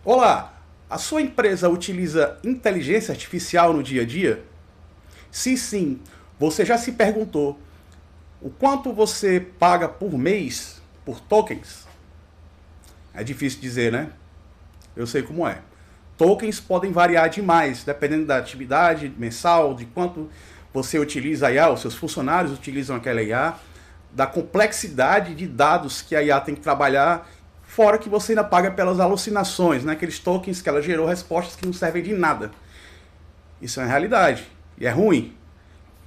Olá, a sua empresa utiliza inteligência artificial no dia a dia? Se sim, você já se perguntou o quanto você paga por mês por tokens? É difícil dizer, né? Eu sei como é. Tokens podem variar demais, dependendo da atividade mensal, de quanto você utiliza a IA, os seus funcionários utilizam aquela IA, da complexidade de dados que a IA tem que trabalhar, fora que você ainda paga pelas alucinações, né? Aqueles tokens que ela gerou, respostas que não servem de nada. Isso é uma realidade e é ruim.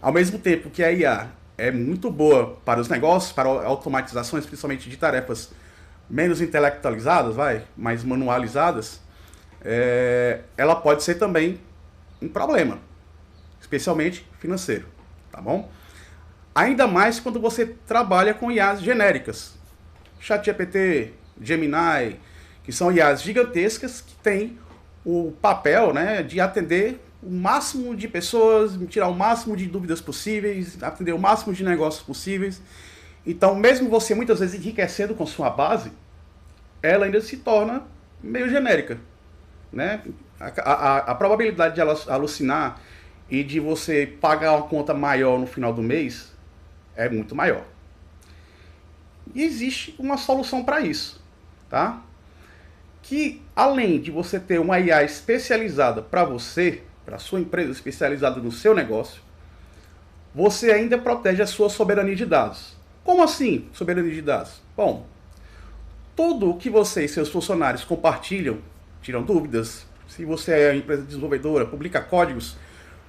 Ao mesmo tempo que a IA é muito boa para os negócios, para automatizações, principalmente de tarefas menos intelectualizadas, mais manualizadas, ela pode ser também um problema, especialmente financeiro, tá bom? Ainda mais quando você trabalha com IAs genéricas, ChatGPT, Gemini, que são IAs gigantescas que têm o papel, né, de atender o máximo de pessoas, tirar o máximo de dúvidas possíveis, atender o máximo de negócios possíveis. Então, mesmo você muitas vezes enriquecendo com sua base, ela ainda se torna meio genérica, né? A probabilidade de ela alucinar e de você pagar uma conta maior no final do mês é muito maior. E existe uma solução para isso, tá? Que além de você ter uma IA especializada para você, para a sua empresa especializada no seu negócio, você ainda protege a sua soberania de dados. Como assim, soberania de dados? Bom, tudo o que você e seus funcionários compartilham, tiram dúvidas, se você é uma empresa desenvolvedora, publica códigos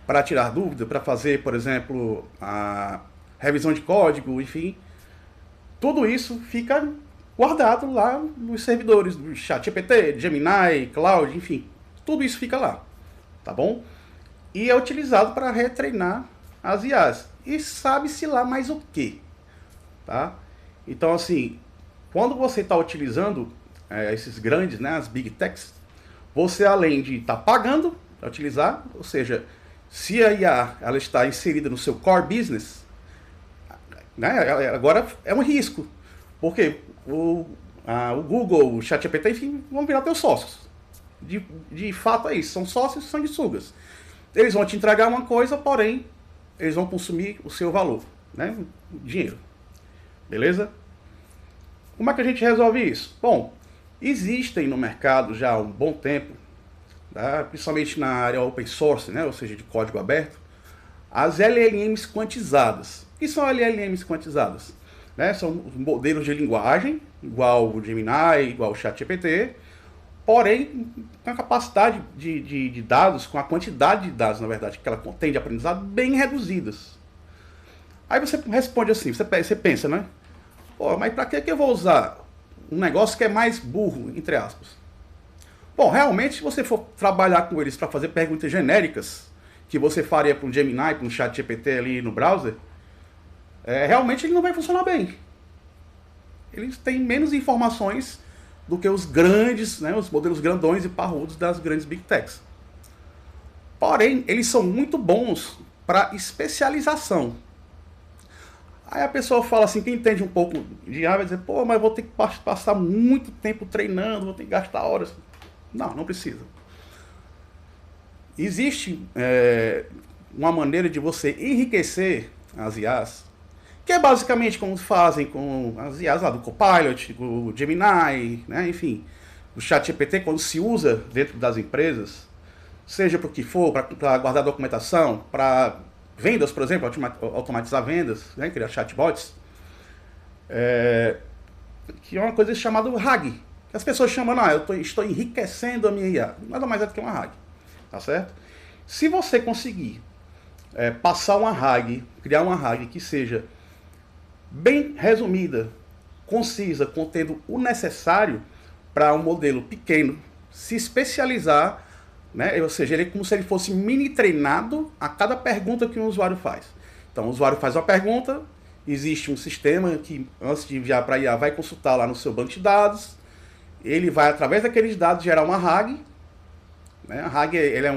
para tirar dúvida, para fazer, por exemplo, a revisão de código, enfim, tudo isso fica guardado lá nos servidores do ChatGPT, Gemini, Cloud, enfim, tudo isso fica lá, tá bom? E é utilizado para retreinar as IAs. E sabe-se lá mais o que, tá? Então, assim, quando você está utilizando esses grandes, né, as Big Techs, você além de estar pagando para utilizar, ou seja, se a IA ela está inserida no seu core business, né, agora é um risco, porque o Google, o ChatGPT, enfim, vão virar teus sócios. De fato é isso, são sócios sanguessugas. Eles vão te entregar uma coisa, porém, eles vão consumir o seu valor, né, o dinheiro. Beleza? Como é que a gente resolve isso? Bom, existem no mercado já há um bom tempo, tá, principalmente na área open source, né, ou seja, de código aberto, as LLMs quantizadas. O que são LLMs quantizadas? Né, são modelos de linguagem, igual o Gemini, igual o ChatGPT, porém com a capacidade de dados, com a quantidade de dados, na verdade, que ela contém de aprendizado, bem reduzidas. Aí você responde assim, você pensa, né? Pô, mas para que eu vou usar um negócio que é mais burro, entre aspas? Bom, realmente, se você for trabalhar com eles para fazer perguntas genéricas, que você faria para um Gemini, para um ChatGPT ali no browser, realmente ele não vai funcionar bem. Eles têm menos informações do que os grandes, né, os modelos grandões e parrudos das grandes Big Techs. Porém, eles são muito bons para especialização. Aí a pessoa fala assim, quem entende um pouco de IA vai dizer, pô, mas eu vou ter que passar muito tempo treinando, vou ter que gastar horas. Não, não precisa. Existe uma maneira de você enriquecer as IAs, que é basicamente como fazem com as IAs lá do Copilot, do Gemini, né, enfim, o ChatGPT, quando se usa dentro das empresas, seja para o que for, para guardar documentação, para vendas, por exemplo, automatizar vendas, né, criar chatbots, que é uma coisa chamada RAG, que as pessoas chamam, estou enriquecendo a minha IA, nada mais é do que uma RAG, tá certo? Se você conseguir passar uma RAG, criar uma RAG que seja bem resumida, concisa, contendo o necessário para um modelo pequeno se especializar, né? Ou seja, ele é como se ele fosse mini treinado a cada pergunta que um usuário faz. Então, o usuário faz uma pergunta, existe um sistema que, antes de enviar para a IA, vai consultar lá no seu banco de dados, ele vai, através daqueles dados, gerar uma RAG. Né? A RAG ele é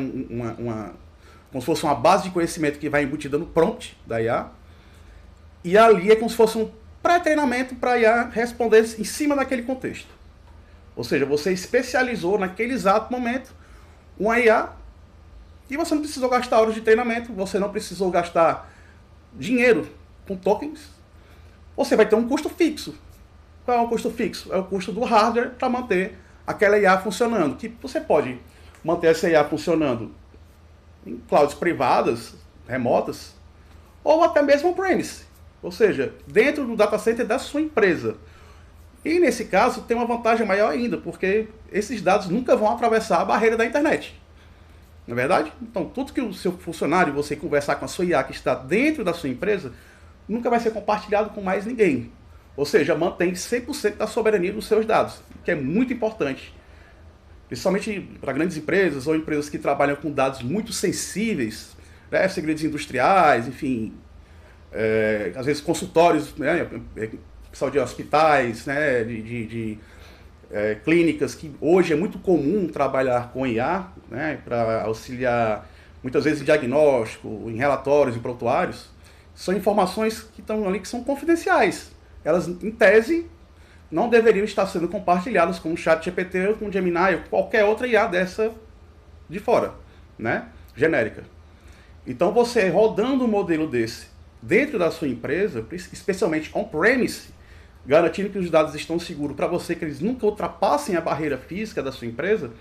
como se fosse uma base de conhecimento que vai embutida no prompt da IA. E ali é como se fosse um pré-treinamento para a IA responder em cima daquele contexto. Ou seja, você especializou naquele exato momento uma IA e você não precisou gastar horas de treinamento, você não precisou gastar dinheiro com tokens. Você vai ter um custo fixo. Qual é o custo fixo? É o custo do hardware para manter aquela IA funcionando. Que você pode manter essa IA funcionando em clouds privadas, remotas, ou até mesmo on-premise. Ou seja, dentro do data center da sua empresa. E nesse caso tem uma vantagem maior ainda, porque esses dados nunca vão atravessar a barreira da internet. Não é verdade? Então, tudo que o seu funcionário, você conversar com a sua IA que está dentro da sua empresa, nunca vai ser compartilhado com mais ninguém. Ou seja, mantém 100% da soberania dos seus dados, que é muito importante. Principalmente para grandes empresas ou empresas que trabalham com dados muito sensíveis, né, segredos industriais, enfim, às vezes consultórios, né, pessoal de hospitais, né, de clínicas, que hoje é muito comum trabalhar com IA, né, para auxiliar muitas vezes em diagnóstico, em relatórios, em prontuários. São informações que estão ali que são confidenciais. Elas, em tese, não deveriam estar sendo compartilhadas com o ChatGPT ou com o Gemini ou qualquer outra IA dessa de fora, né? Genérica. Então você rodando um modelo desse dentro da sua empresa, especialmente on-premise, garantindo que os dados estão seguros para você, que eles nunca ultrapassem a barreira física da sua empresa,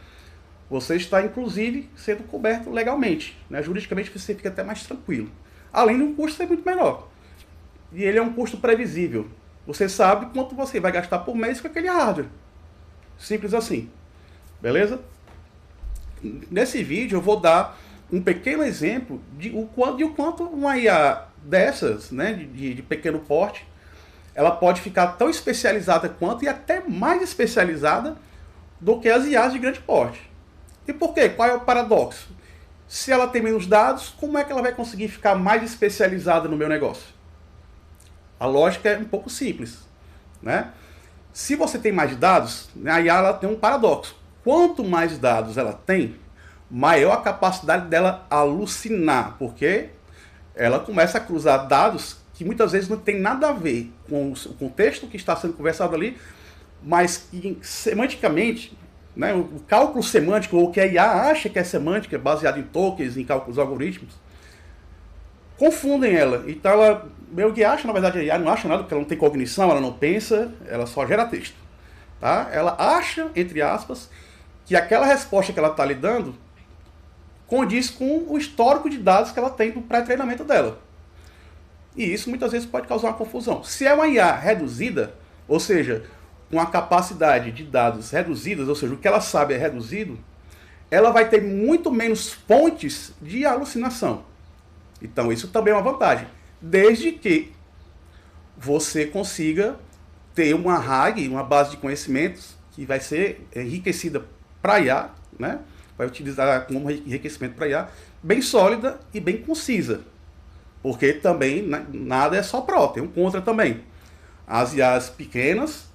você está inclusive sendo coberto legalmente, né? Juridicamente você fica até mais tranquilo. Além de um custo ser muito menor. E ele é um custo previsível. Você sabe quanto você vai gastar por mês com aquele hardware. Simples assim. Beleza? Nesse vídeo eu vou dar um pequeno exemplo de o quanto uma IA dessas, né, de pequeno porte, ela pode ficar tão especializada quanto e até mais especializada do que as IAs de grande porte. E por quê? Qual é o paradoxo? Se ela tem menos dados, como é que ela vai conseguir ficar mais especializada no meu negócio? A lógica é um pouco simples, né? Se você tem mais dados, a IA ela tem um paradoxo. Quanto mais dados ela tem, maior a capacidade dela alucinar, porque ela começa a cruzar dados que muitas vezes não tem nada a ver com o contexto que está sendo conversado ali, mas que semanticamente, né, o cálculo semântico, ou o que a IA acha que é semântica, baseado em tokens, em cálculos algoritmos, confundem ela. Então ela meio que acha, na verdade a IA não acha nada, porque ela não tem cognição, ela não pensa, ela só gera texto. Tá? Ela acha, entre aspas, que aquela resposta que ela está lhe dando condiz com o histórico de dados que ela tem do pré-treinamento dela. E isso muitas vezes pode causar uma confusão. Se é uma IA reduzida, ou seja, com a capacidade de dados reduzidas, ou seja, o que ela sabe é reduzido, ela vai ter muito menos fontes de alucinação. Então isso também é uma vantagem, desde que você consiga ter uma RAG, uma base de conhecimentos, que vai ser enriquecida para IA, né? Vai utilizar como enriquecimento para IA, bem sólida e bem concisa. Porque também nada é só pró, tem um contra também. As IAs pequenas,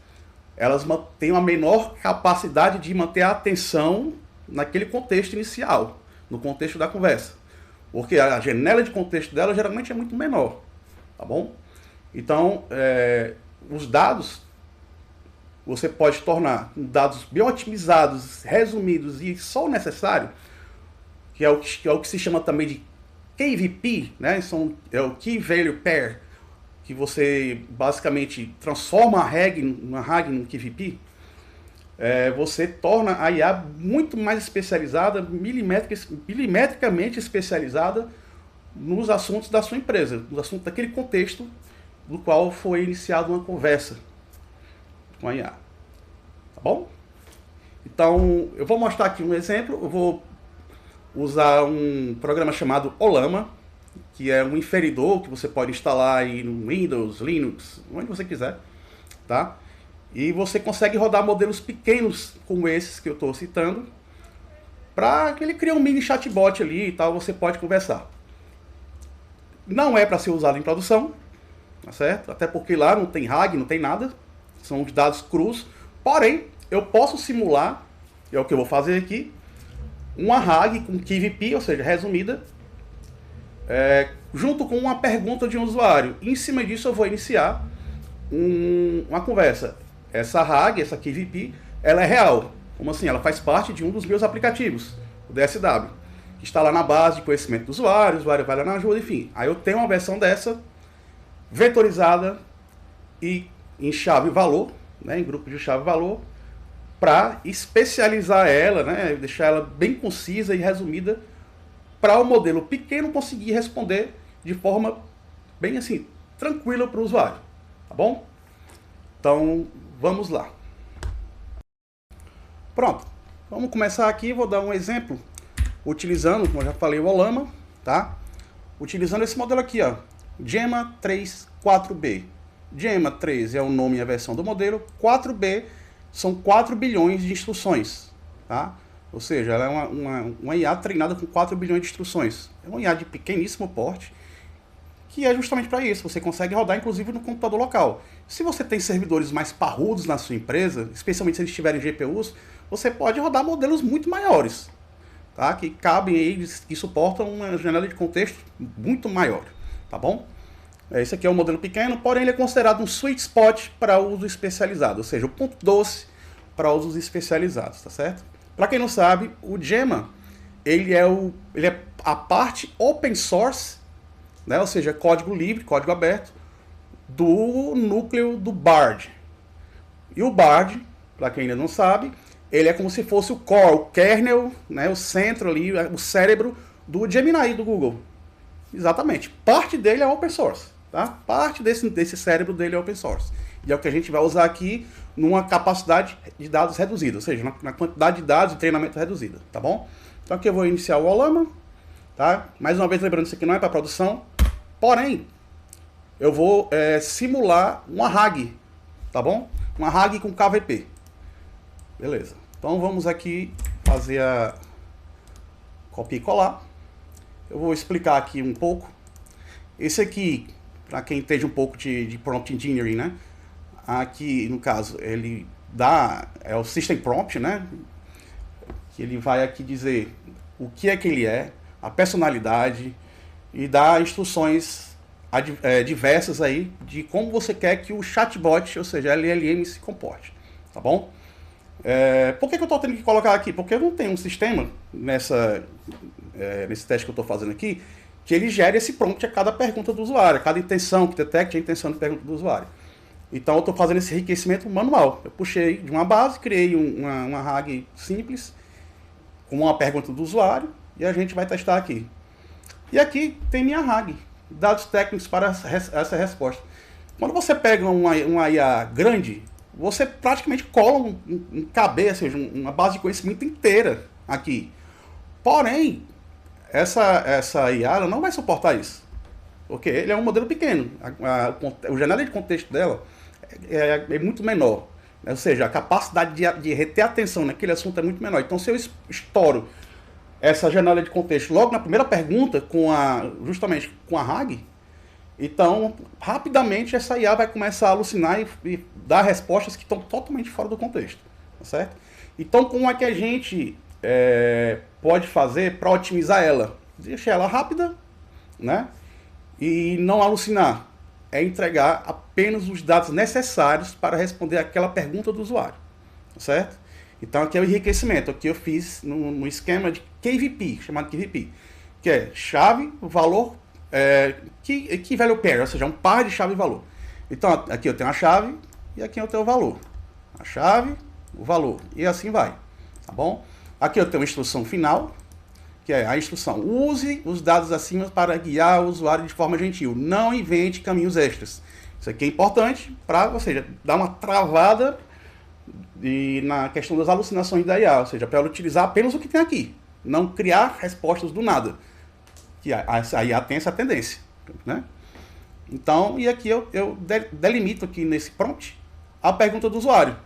elas têm uma menor capacidade de manter a atenção naquele contexto inicial, no contexto da conversa. Porque a janela de contexto dela geralmente é muito menor, tá bom? Então, os dados, você pode tornar dados bem otimizados, resumidos e só o necessário, que é o que se chama também de KVP, né? É o Key Value Pair, que você basicamente transforma uma RAG num KVP, você torna a IA muito mais especializada, milimetricamente especializada nos assuntos da sua empresa, nos assuntos daquele contexto do qual foi iniciada uma conversa com a IA. Tá bom? Então, eu vou mostrar aqui um exemplo, eu vou usar um programa chamado Ollama, que é um inferidor que você pode instalar aí no Windows, Linux, onde você quiser, tá? E você consegue rodar modelos pequenos como esses que eu estou citando, para que ele crie um mini chatbot ali e tal, você pode conversar. Não é para ser usado em produção, tá certo? Até porque lá não tem RAG, não tem nada, são os dados crus. Porém, eu posso simular, é o que eu vou fazer aqui, uma RAG com KVP, ou seja, resumida, junto com uma pergunta de um usuário. E em cima disso eu vou iniciar uma conversa. Essa RAG, essa KVP, ela é real. Como assim? Ela faz parte de um dos meus aplicativos, o DSW, que está lá na base de conhecimento do usuário, o usuário vai lá na ajuda, enfim. Aí eu tenho uma versão dessa, vetorizada e em chave valor, né, em grupo de chave valor, para especializar ela, né, deixar ela bem concisa e resumida para o modelo pequeno conseguir responder de forma bem assim, tranquila para o usuário, tá bom? Então, vamos lá. Pronto, vamos começar aqui, vou dar um exemplo, utilizando, como eu já falei, o Olama, tá? Utilizando esse modelo aqui, ó, Gemma 3 4B. Gemma 3 é o nome e a versão do modelo, 4B são 4 bilhões de instruções, tá? Ou seja, ela é uma IA treinada com 4 bilhões de instruções. É uma IA de pequeníssimo porte, que é justamente para isso. Você consegue rodar, inclusive, no computador local. Se você tem servidores mais parrudos na sua empresa, especialmente se eles tiverem GPUs, você pode rodar modelos muito maiores, tá? Que cabem aí, que suportam uma janela de contexto muito maior, tá bom? Esse aqui é um modelo pequeno, porém ele é considerado um sweet spot para uso especializado, ou seja, o ponto doce para usos especializados, tá certo? Para quem não sabe, o Gemma, ele é a parte open source, né? Ou seja, código livre, código aberto, do núcleo do Bard. E o Bard, para quem ainda não sabe, ele é como se fosse o core, o kernel, né? O centro ali, o cérebro do Gemini do Google. Exatamente. Parte dele é open source, tá? Parte desse cérebro dele é open source. E é o que a gente vai usar aqui numa capacidade de dados reduzida, ou seja, na quantidade de dados de treinamento reduzida, tá bom? Então aqui eu vou iniciar o Olama, tá? Mais uma vez lembrando, isso aqui não é para produção, porém, eu vou simular uma RAG, tá bom? Uma RAG com KVP. Beleza. Então vamos aqui fazer a copia e colar. Eu vou explicar aqui um pouco. Esse aqui, para quem entende um pouco de prompt engineering, né? Aqui, no caso, ele é o system prompt, né? Que ele vai aqui dizer o que é que ele é, a personalidade e dá instruções diversas aí de como você quer que o chatbot, ou seja, LLM, se comporte, tá bom? Por que eu estou tendo que colocar aqui? Porque eu não tenho um sistema nesse teste que eu estou fazendo aqui que ele gere esse prompt a cada pergunta do usuário, a cada intenção, que detecte a intenção de pergunta do usuário. Então eu estou fazendo esse enriquecimento manual. Eu puxei de uma base, criei uma RAG simples com uma pergunta do usuário e a gente vai testar aqui. E aqui tem minha RAG, dados técnicos para essa resposta. Quando você pega uma IA grande, você praticamente cola um KB, ou seja, uma base de conhecimento inteira aqui. Porém, essa IA ela não vai suportar isso, porque ele é um modelo pequeno. O janela de contexto dela é muito menor. Ou seja, a capacidade de reter atenção naquele assunto é muito menor. Então, se eu estouro essa janela de contexto logo na primeira pergunta, justamente com a RAG, então, rapidamente, essa IA vai começar a alucinar e dar respostas que estão totalmente fora do contexto, tá certo? Então, como é que a gente pode fazer para otimizar ela? Deixar ela rápida, né? E não alucinar. É entregar apenas os dados necessários para responder aquela pergunta do usuário, tá certo? Então, aqui é o enriquecimento. Aqui eu fiz no esquema de KVP, chamado KVP, que é chave, valor, que value pair, ou seja, um par de chave e valor. Então, aqui eu tenho a chave e aqui eu tenho o valor. A chave, o valor, e assim vai, tá bom? Aqui eu tenho a instrução final, que é a instrução: use os dados acima para guiar o usuário de forma gentil. Não invente caminhos extras. Isso aqui é importante para, ou seja, dar uma travada na questão das alucinações da IA, ou seja, para ela utilizar apenas o que tem aqui. Não criar respostas do nada. Que a IA tem essa tendência, né? Então, e aqui eu delimito aqui nesse prompt a pergunta do usuário,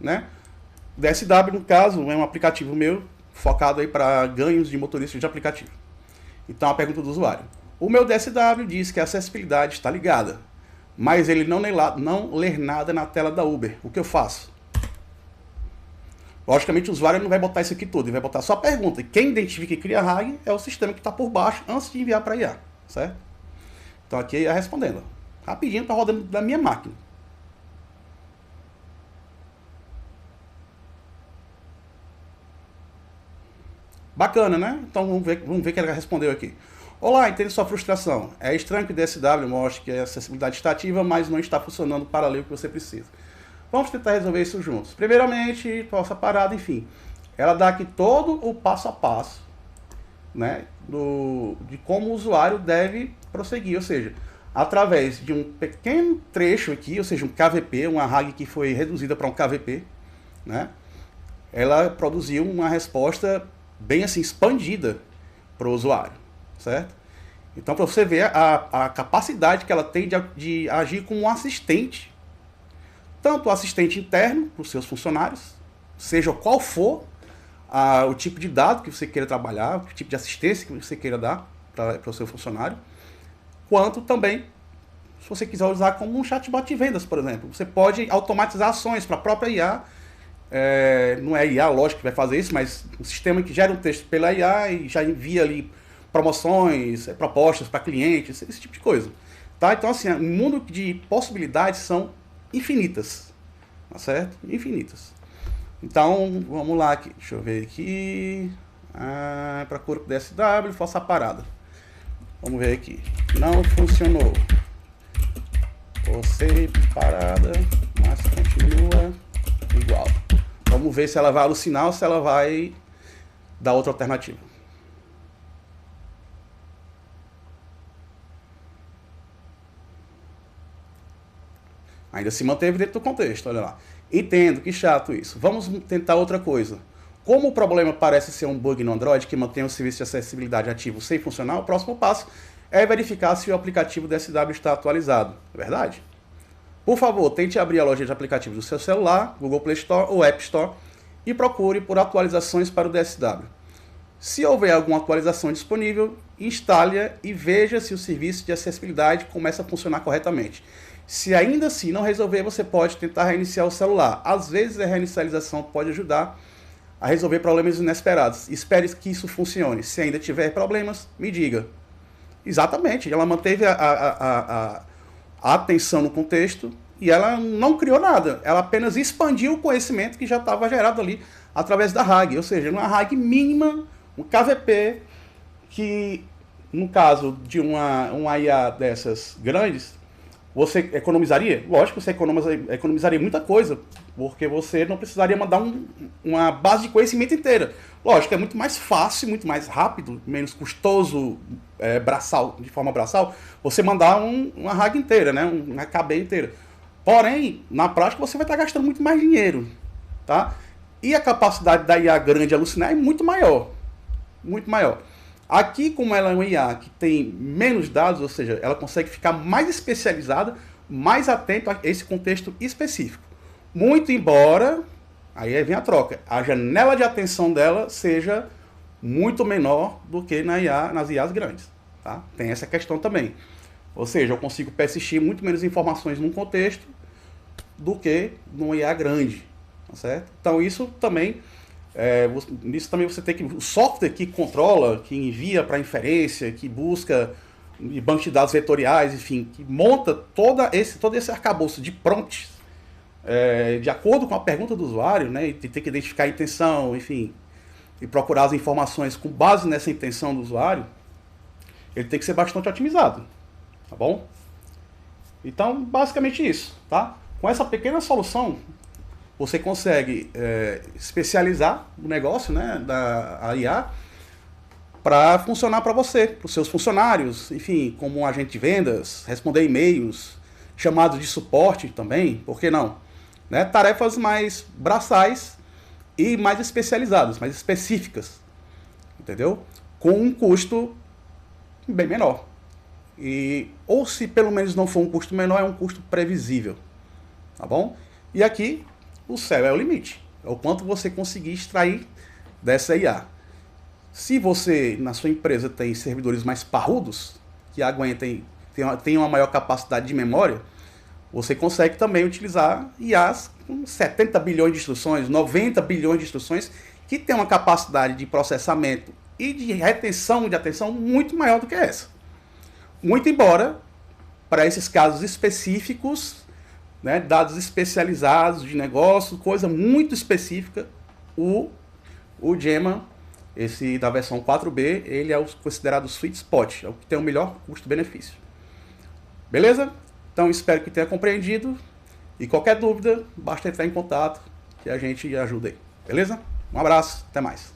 né? DSW, no caso, é um aplicativo meu focado aí para ganhos de motoristas de aplicativo. Então, a pergunta do usuário: o meu DSW diz que a acessibilidade está ligada, mas ele não lê nada na tela da Uber. O que eu faço? Logicamente, o usuário não vai botar isso aqui tudo, ele vai botar só a pergunta. E quem identifica e cria a RAG é o sistema que está por baixo antes de enviar para a IA, certo? Então, aqui é a IA respondendo. Rapidinho, está rodando da minha máquina. Bacana, né? Então vamos ver o que ela respondeu aqui. Olá, entendo sua frustração. É estranho que o DSW mostre que a acessibilidade está ativa, mas não está funcionando para ler o que você precisa. Vamos tentar resolver isso juntos. Primeiramente, possa parada, enfim. Ela dá aqui todo o passo a passo, né, de como o usuário deve prosseguir, ou seja, através de um pequeno trecho aqui, ou seja, um KVP, uma RAG que foi reduzida para um KVP, né, ela produziu uma resposta bem assim expandida para o usuário, certo? Então, para você ver a capacidade que ela tem de agir como um assistente, tanto o assistente interno para os seus funcionários, seja qual for o tipo de dado que você queira trabalhar, o tipo de assistência que você queira dar para o seu funcionário, quanto também, se você quiser usar como um chatbot de vendas, por exemplo. Você pode automatizar ações para a própria IA. Não é a IA, lógico, que vai fazer isso, mas um sistema que gera um texto pela IA e já envia ali promoções, propostas para clientes, esse tipo de coisa. Tá? Então, assim, o mundo de possibilidades são infinitas, tá certo? Infinitas. Então, vamos lá aqui. Deixa eu ver aqui. Procura o DSW, faça a parada. Vamos ver aqui. Não funcionou. Você parada, mas continua igual. Vamos ver se ela vai alucinar ou se ela vai dar outra alternativa. Ainda se manteve dentro do contexto, olha lá. Entendo, que chato isso. Vamos tentar outra coisa. Como o problema parece ser um bug no Android que mantém o serviço de acessibilidade ativo sem funcionar, o próximo passo é verificar se o aplicativo DSW está atualizado. É verdade? Por favor, tente abrir a loja de aplicativos do seu celular, Google Play Store ou App Store e procure por atualizações para o DSW. Se houver alguma atualização disponível, instale-a e veja se o serviço de acessibilidade começa a funcionar corretamente. Se ainda assim não resolver, você pode tentar reiniciar o celular. Às vezes a reinicialização pode ajudar a resolver problemas inesperados. Espere que isso funcione. Se ainda tiver problemas, me diga. Exatamente, ela manteve a atenção no contexto e ela não criou nada. Ela apenas expandiu o conhecimento que já estava gerado ali através da RAG. Ou seja, uma RAG mínima, um KVP, que no caso de uma IA dessas grandes, você economizaria? Lógico que você economizaria muita coisa, porque você não precisaria mandar uma base de conhecimento inteira. Lógico, é muito mais fácil, muito mais rápido, menos custoso, de forma braçal, você mandar uma RAG inteira, né? Uma KB inteira. Porém, na prática, você vai estar gastando muito mais dinheiro. Tá? E a capacidade da IA grande alucinar é muito maior. Muito maior. Aqui, como ela é uma IA que tem menos dados, ou seja, ela consegue ficar mais especializada, mais atenta a esse contexto específico. Muito embora, aí vem a troca, a janela de atenção dela seja muito menor do que nas IAs grandes. Tá? Tem essa questão também. Ou seja, eu consigo persistir muito menos informações num contexto do que numa IA grande. Tá certo? Então isso também... nisso também você tem que... O software que controla, que envia para inferência, que busca banco de dados vetoriais, enfim, que monta todo esse arcabouço de prompts de acordo com a pergunta do usuário, né, e tem que identificar a intenção, enfim, e procurar as informações com base nessa intenção do usuário, ele tem que ser bastante otimizado, tá bom? Então, basicamente isso, tá? Com essa pequena solução, você consegue especializar o negócio, né, da IA para funcionar para você, para os seus funcionários, enfim, como um agente de vendas, responder e-mails, chamados de suporte também, por que não? Né? Tarefas mais braçais e mais especializadas, mais específicas, entendeu? Com um custo bem menor. Ou se pelo menos não for um custo menor, é um custo previsível, tá bom? E aqui o céu é o limite, é o quanto você conseguir extrair dessa IA. Se você, na sua empresa, tem servidores mais parrudos, que aguentem, tem uma maior capacidade de memória, você consegue também utilizar IAs com 70 bilhões de instruções, 90 bilhões de instruções, que tem uma capacidade de processamento e de retenção de atenção muito maior do que essa. Muito embora, para esses casos específicos, né, dados especializados de negócio, coisa muito específica, o Gemma Esse da versão 4B, ele é o considerado sweet spot, é o que tem o melhor custo-benefício. Beleza? Então espero que tenha compreendido. E qualquer dúvida, basta entrar em contato que a gente ajuda aí. Beleza? Um abraço, até mais.